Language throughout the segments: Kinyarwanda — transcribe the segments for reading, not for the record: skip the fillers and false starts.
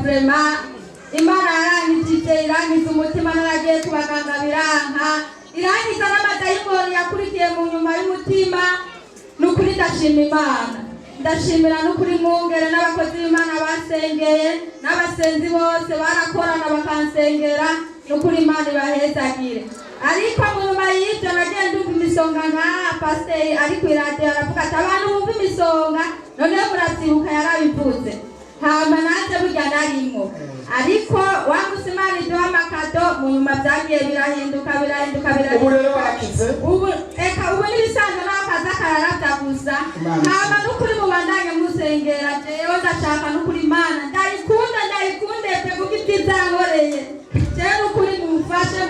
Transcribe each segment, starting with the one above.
vrema Imana yarangije irangiza umutima naragiye kubaganga biranka irangiza n'amadayimoni yakurikiye mu nyuma y'umutima n'ukuri ndashima Imana ndashimira n'ukuri mwungere n'abakozi b'Imana basengeye n'abasenzi bose barakorana bakansengera n'ukuri Imana ibahezagire ariko mu nyuma y'ibyo nagiye ndumva imisonga nka pasiteri ari ku iradiyo aravuga ati abantu bumva imisonga noneho muravyibuka yarabivuze hama nanjye burya narimo ariko wamusi Imana iduha amakado mu nyuma byagiye birahinduka ubu rero warakize ubu n'ibisanzwe n'akaza kararabya gusa hama n'ukuri mubandanye musengera jewe ndashaka n'ukuri Imana ndayikunde pe kuko ibyiza yankoreye jewe n'ukuri mumfashe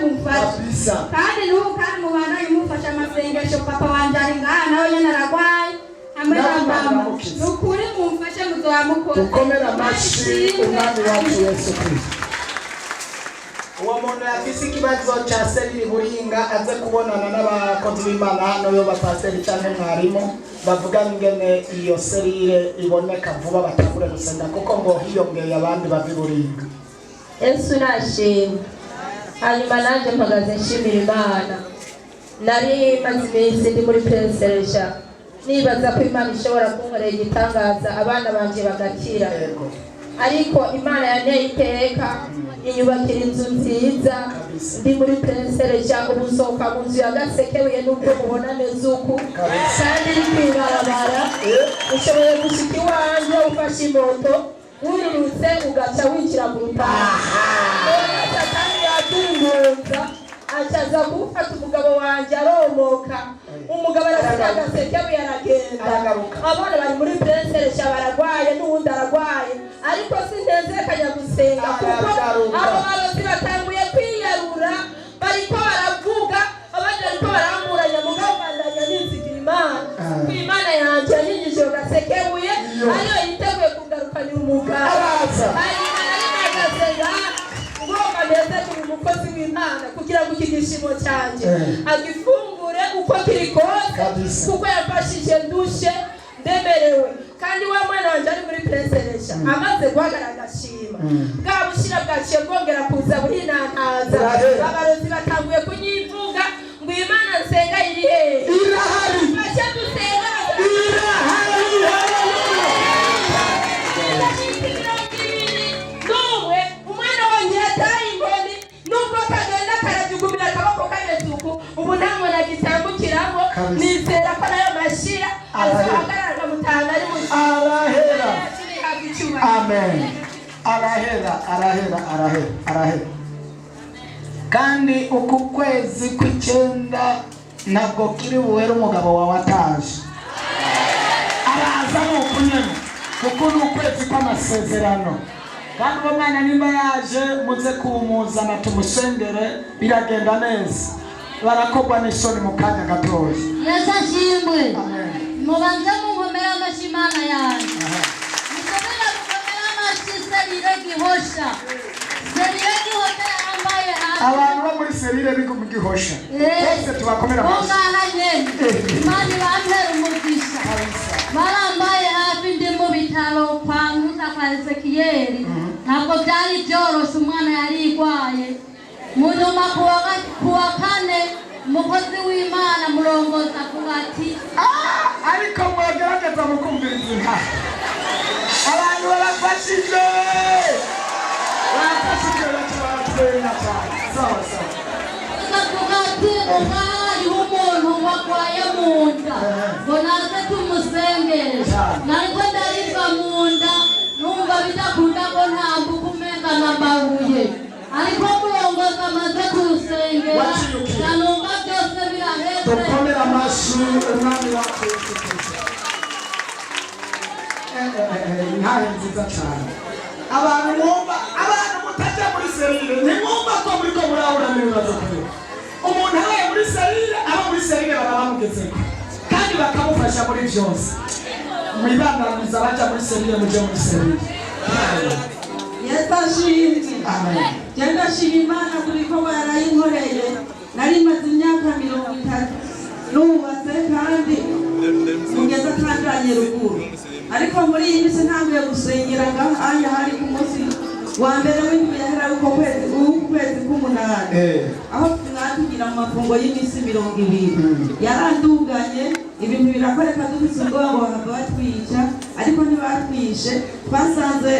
kandi n'ubu kandi mubandanye mumfashe amasengesho papa wanje ari ngaha nawe nyene aragwaye hamwe na mama n'ukuri mumfashe muzohamukora dukomere amashyi umwami wacu Yesu Kristo. Uwo muntu yafise ikibazo ca serire buringa aze kubonana n'abakozi b'Imana hano yo bapasiteri canke mwarimu bavuga ingene iyo serire iboneka vuba batangure gusenga kuko ngo hiyongeye abandi bavi buringa. Yesu nashimwe. Hanyuma nanje mpagaze nshimira Imana nari maze iminsi ndi muri penseresha nibaza ko Imana ishobora kunkorera igitangaza abana banje bagakira ariko Imana yanteye iteka inyubakira inzu nziza ndi muri penseresha ubusohoka mu nzu ya Gasekebuye n'ubwo mubona neza uku kandi iri kwibarabara ushoboye gushika iwanje ufashe imoto wirurutse ugaca winjira mu rutara kandi yatungunza acaza gufata umugabo wanje aromoka umugabo arasiga Gasekebuye aragenda abana bari muri penseresha baragwaye n'uwundi aragwaye ariko sinezekanya gusenga kuko abo barozi batanguye kwiyarura bariko baravuga abandi bariko baramburanya mugabo bandanya nizigira Imana ku Imana yanje yanyigije Gasekebuye ariyo yiteguye kugarukanira umugabo hanyuma nari nagasenga ngomba neza kuri umukozi w'Imana kugira ngo ikigishimo cyanje agifungure uko kiri kose kuko yafashije ndushe ndemerewe kandi wa mwana wanje ari muri penseresha amaze guhagarara agashima bwa bushira bwaciye bwongera kuza burinantaza abarozi batanguye kunyivuga ngo Imana nsenga iri hehe irahari acha dusenga irahari umwana wanje yataye imboni nubwo kagenda karajugumira akaboko kametuku ubu ntamwe nagitambukiramo nizera ko nayo mashira azahagarara mutanga ari mu arahera amen arahera kandi uku kwezi kw'icyenda ntabwo kiri buwere umugabo wawe ataje araza n'ukunyene kuko ni ukwezi kw'amasezerano kandi uwo mwana nimba yaje muze kumuzana tumusengere biragenda neza barakogwa n'isoni mu kanya gatoya. Yesu ashimwe. Mubanze mungomera amashyi Imana yanjye mukomera mungomera amashyi serire gihosha ambaye abantu bo muri serire bigo mu gihosha bose tubakomera amashyi Imana ibampera umugisha barambaye hafi ndi mu bitaro kwa Musa kwa Ezekiyeli ntabwo byari byoroshye umwana yari igwaye munyuma kuwa kane umukozi w'Imana murongoza kuba ati ariko mwagerageza mukumviriza inka abantu barafashije batubena cyane sawa kuvuga ati umwari w'umuntu wagwaye mu nda ngo naze tumusengere nariko ndaribwa mu nda numva bidakunda ngo ntambuka umenga n'amabuye ariko murongoza amaze kurusengera nanumva byose biraheze dukomera amashyi umwami wacu Yesu Kristo. Intahe nziza cyane abantu mutajya muri serire ntimwumva ko muri ko murahura n'ibibazo kure umuntu abaye muri serire aba muri serire baba bamugezeho kandi bakamufasha muri byose mwibandaniza bajya muri serire mujye muri serire. Yesu ashimwe. Amen. Jenda shima Imana kuri ko barayinkoreye nari maze imyaka 30 nubatse kandi mugeze atanganye ruguru ariko muri iyi minsi ntanguye gusengera ngaha hari ku munsi wa mbere w'indwi yahera ukwezi k'umunani aho mwatugira mu mafungo y'iminsi 20 yarandunganye ibintu birakoreka dufise ubwoba ngo bahava batwica ariko ntibatwishe twasanze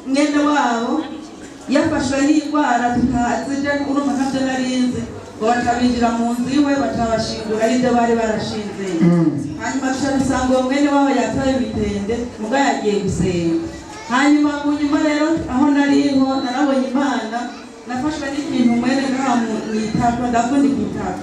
mwene wabo yafashwe n'indwara tutazije urumva ntabyo narinzi ngo bakabinjira mu nzu iwe batabashingura ibyo bari barashinze hanyuma dusanga uwo mwene wabo yataye ibitende muga yagiye gusenga hanyuma mu nyuma rero aho nariho narabonye Imana nafashwe n'ikintu mwene ngaha mwitaka ndakundikitaka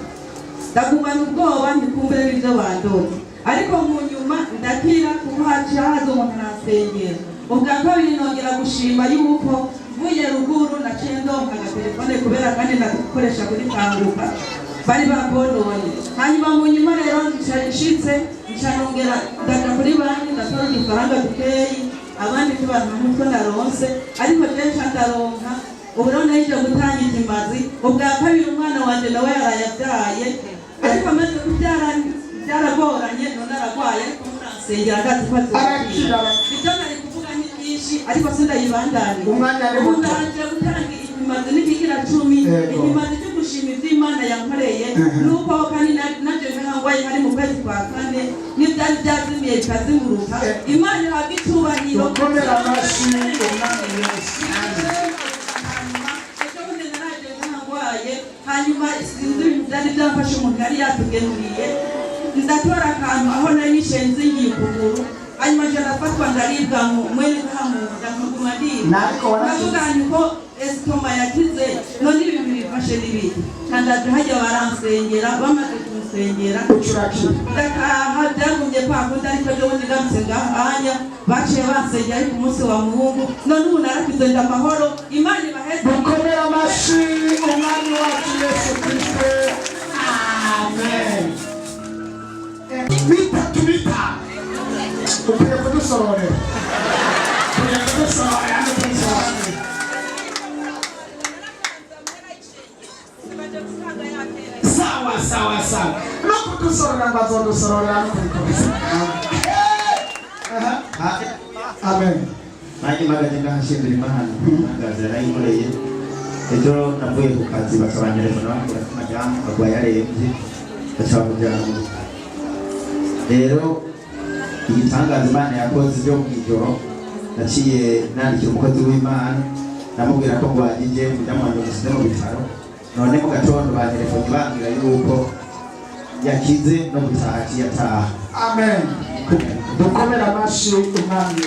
ndagumana ubwoba ndikumbere n'ibyo bandoze ariko mu nyuma ndakira kuko haza umuntu arasengera ubwa kabiri nongera gushima yuko mvuye ruguru naciye ndonka agatelefone kubera kandi nakoresha kuri kanguka bari babononye hanyuma mu nyuma rero nshitse ncanongera ndaja kuri banki ndatora ifaranga dukeyi abandi tubantu nk'uko naronse ariko jewe ncandaronka ubu rero nahije gutangiza imazi ubwa kabiri umwana wanje nawe yarayabyaye ariko amaze kubyara byaragoranye none aragwaye ariko muransengera ndazi ko arakira ibyo nari kuvuga ni byinshi ariko sindayibandanye ubu ndaje gutanga imazi n'ikigira 10 imazi cyo gushima ibyo Imana yankoreye nuko kandi naje nkangwaye hari mu kwezi kwa kane n'ibyari byazimiye bikazimuruka Imana ihabwa icyubahiro komera amashi umwami Yesu hanyuma sinzi ibintu byari byafashe umuntu yari yatugenuriye ndatora akantu aho narishe nzingiye ukuguru hanyuma nje ndafatwa ndaribwa mwene nkamunda nkaguma ndibwa ndavuga ko esitoma yakize none ibintu bifashe n'ibindi kandaje hajya baransengera bamaze kumusengera ndakaha byagumye kwakundi ariko byo bundi ngamutse ngahanya baciye bansengera ariko umunsi wa muhungu none ubu narakize ndamahoro Imana ibaheze mukomera amashi umwami wacu Yesu Kristo amen bitatu ukwiye kudusororera sawa no kudusorora ngo azodusororera no kubikora amen hanyuma agenda ashimira Imana ngazira yinkoreye ejo navuye ku kazi bakabanyereza n'abakora amajyamo agwa yarembye bacabujyana rero igitangaza Imana yakoze byo mw'ijoro naciye nandikira umukozi w'Imana namubwira ko ngwagije kujyamwanya gusize mu bitaro none mu gatondo bantelefone bambwira yuko yakize no gutaha yataha amen dukomera amashi umwami